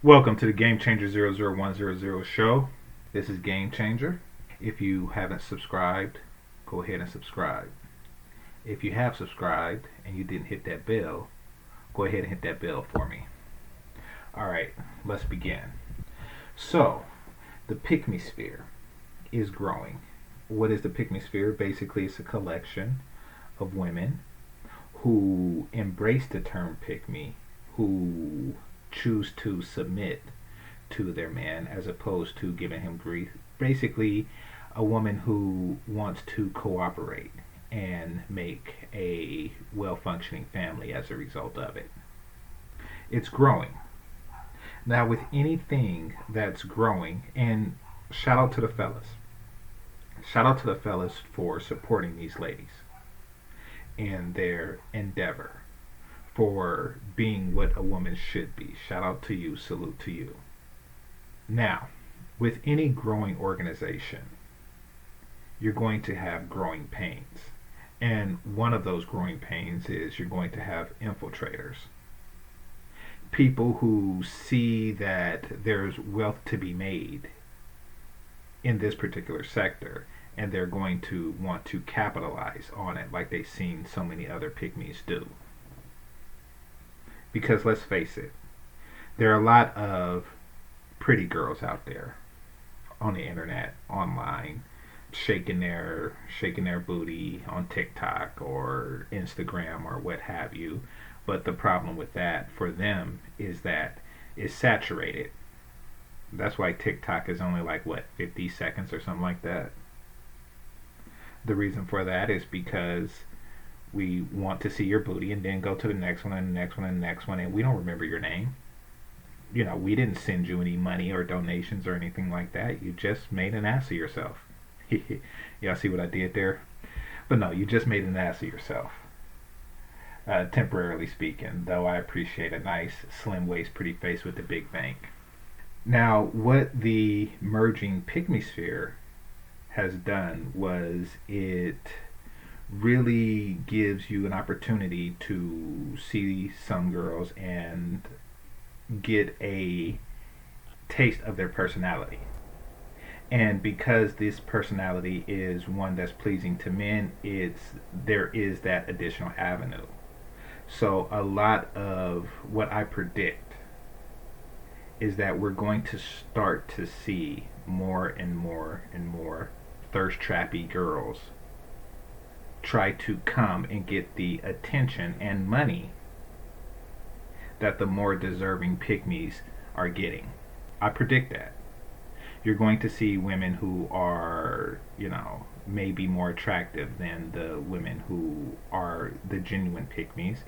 Welcome to the Game Changer 00100 show. This is Game Changer. If you haven't subscribed, go ahead and subscribe. If you have subscribed and you didn't hit that bell, go ahead and hit that bell for me. Alright, let's begin. So, the Pickme sphere is growing. What is the Pickme sphere? Basically, it's a collection of women who embrace the term Pickme, who choose to submit to their man as opposed to giving him grief. Basically, a woman who wants to cooperate and make a well functioning family as a result of it. It's growing. Now, with anything that's growing, and shout out to the fellas. Shout out to the fellas for supporting these ladies in their endeavor, for being what a woman should be. Shout out to you, salute to you. Now, with any growing organization, you're going to have growing pains. And one of those growing pains is you're going to have infiltrators. People who see that there's wealth to be made in this particular sector, and they're going to want to capitalize on it like they've seen so many other pygmies do. Because let's face it, there are a lot of pretty girls out there on the internet, online, shaking their booty on TikTok or Instagram or what have you. But the problem with that for them is that it's saturated. That's why TikTok is only like 50 seconds or something like that. The reason for that is because we want to see your booty and then go to the next one and the next one and the next one, and we don't remember your name. You know, we didn't send you any money or donations or anything like that. You just made an ass of yourself. Y'all see what I did there? But no, you just made an ass of yourself. Temporarily speaking, though I appreciate a nice, slim waist, pretty face with a big bank. Now, what the merging Pygmy sphere has done was it really gives you an opportunity to see some girls and get a taste of their personality. And because this personality is one that's pleasing to men, there is that additional avenue. So a lot of what I predict is that we're going to start to see more and more and more thirst trappy girls try to come and get the attention and money that the more deserving pygmies are getting. I predict that. You're going to see women who are, maybe more attractive than the women who are the genuine pygmies,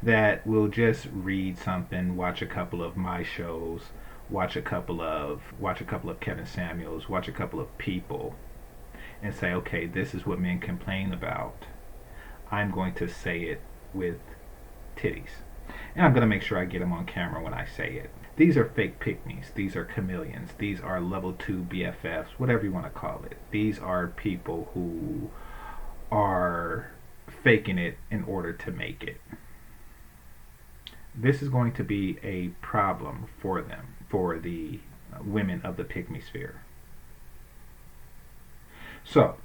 that will just read something, watch a couple of my shows, watch a couple of Kevin Samuels, watch a couple of people, and say, okay, this is what men complain about. I'm going to say it with titties. And I'm going to make sure I get them on camera when I say it. These are fake pygmies. These are chameleons. These are level 2 BFFs, whatever you want to call it. These are people who are faking it in order to make it. This is going to be a problem for them, for the women of the pygmy sphere. So,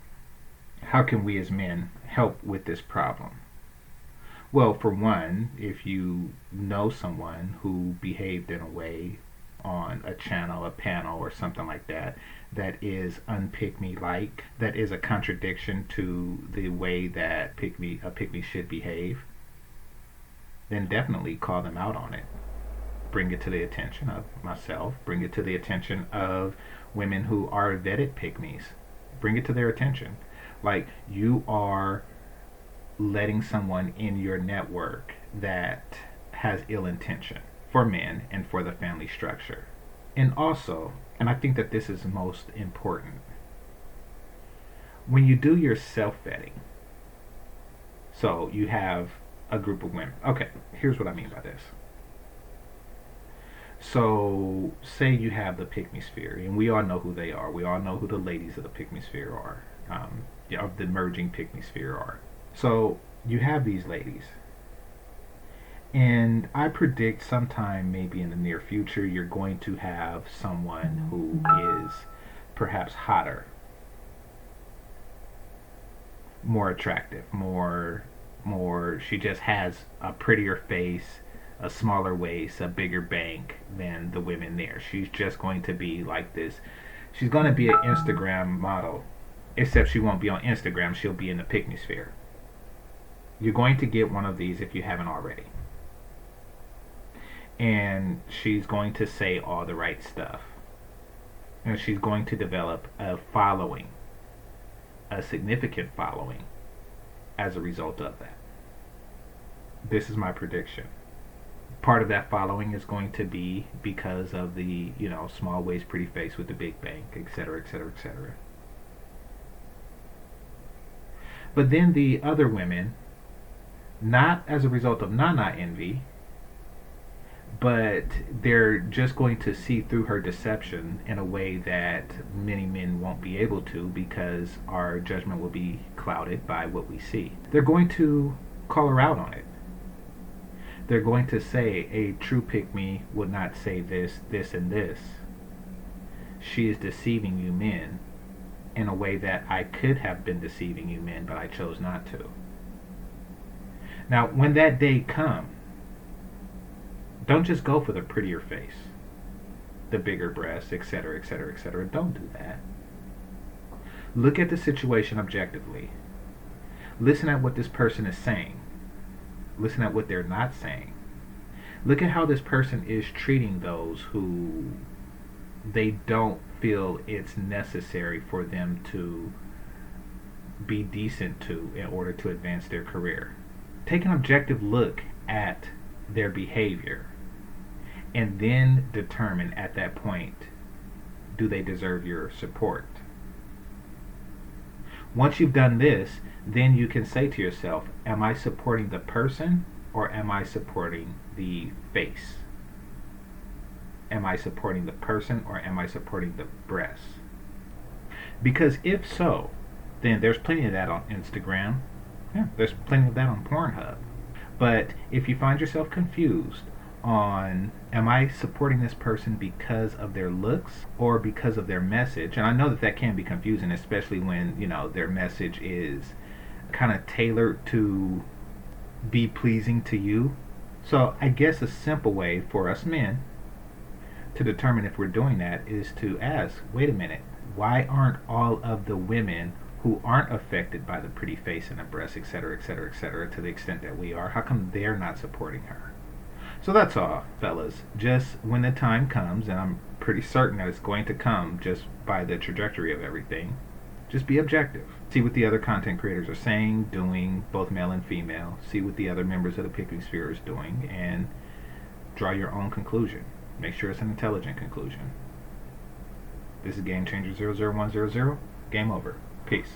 how can we as men help with this problem? Well, for one, if you know someone who behaved in a way on a channel, a panel, or something like that, that is un-pygmy-like, that is a contradiction to the way that a pygmy should behave, then definitely call them out on it. Bring it to the attention of myself. Bring it to the attention of women who are vetted pygmies. Bring it to their attention. Like, you are letting someone in your network that has ill intention for men and for the family structure. And also, and I think that this is most important, when you do your self-vetting, so you have a group of women. Okay, here's what I mean by this. So, say you have the Pygmy sphere, and we all know who they are. We all know who the ladies of the Pygmy sphere are, of the merging Pygmy sphere are. So, you have these ladies, And I predict sometime maybe in the near future you're going to have someone who is perhaps hotter, more attractive, more she just has a prettier face, a smaller waist, a bigger bank than the women there. She's just going to be like this. She's going to be an Instagram model, except she won't be on Instagram. She'll be in the Pickme sphere. You're going to get one of these if you haven't already. And she's going to say all the right stuff. And she's going to develop a following, a significant following, as a result of that. This is my prediction. Part of that following is going to be because of the, small waist, pretty face with the big bank, etc., etc., etc. But then the other women, not as a result of Nana envy, but they're just going to see through her deception in a way that many men won't be able to, because our judgment will be clouded by what we see. They're going to call her out on it. They're going to say a true pick-me would not say this, this, and this. She is deceiving you men in a way that I could have been deceiving you men, but I chose not to. Now, when that day comes, don't just go for the prettier face, the bigger breasts, etc., etc., etc. Don't do that. Look at the situation objectively. Listen at what this person is saying. Listen at what they're not saying. Look at how this person is treating those who they don't feel it's necessary for them to be decent to in order to advance their career. Take an objective look at their behavior and then determine at that point, do they deserve your support? Once you've done this, then you can say to yourself, am I supporting the person or am I supporting the face? Am I supporting the person or am I supporting the breasts? Because if so, then there's plenty of that on Instagram. Yeah, there's plenty of that on Pornhub. But if you find yourself confused on, am I supporting this person because of their looks or because of their message? And I know that that can be confusing, especially when, their message is kind of tailored to be pleasing to you. So I guess a simple way for us men to determine if we're doing that is to ask, wait a minute, why aren't all of the women who aren't affected by the pretty face and the breasts, etc., etc., etc., to the extent that we are, how come they're not supporting her? So that's all, fellas. Just when the time comes, and I'm pretty certain that it's going to come just by the trajectory of everything, just be objective. See what the other content creators are saying, doing, both male and female. See what the other members of the Pickme sphere is doing, and draw your own conclusion. Make sure it's an intelligent conclusion. This is Game Changer 00100. Game over. Peace.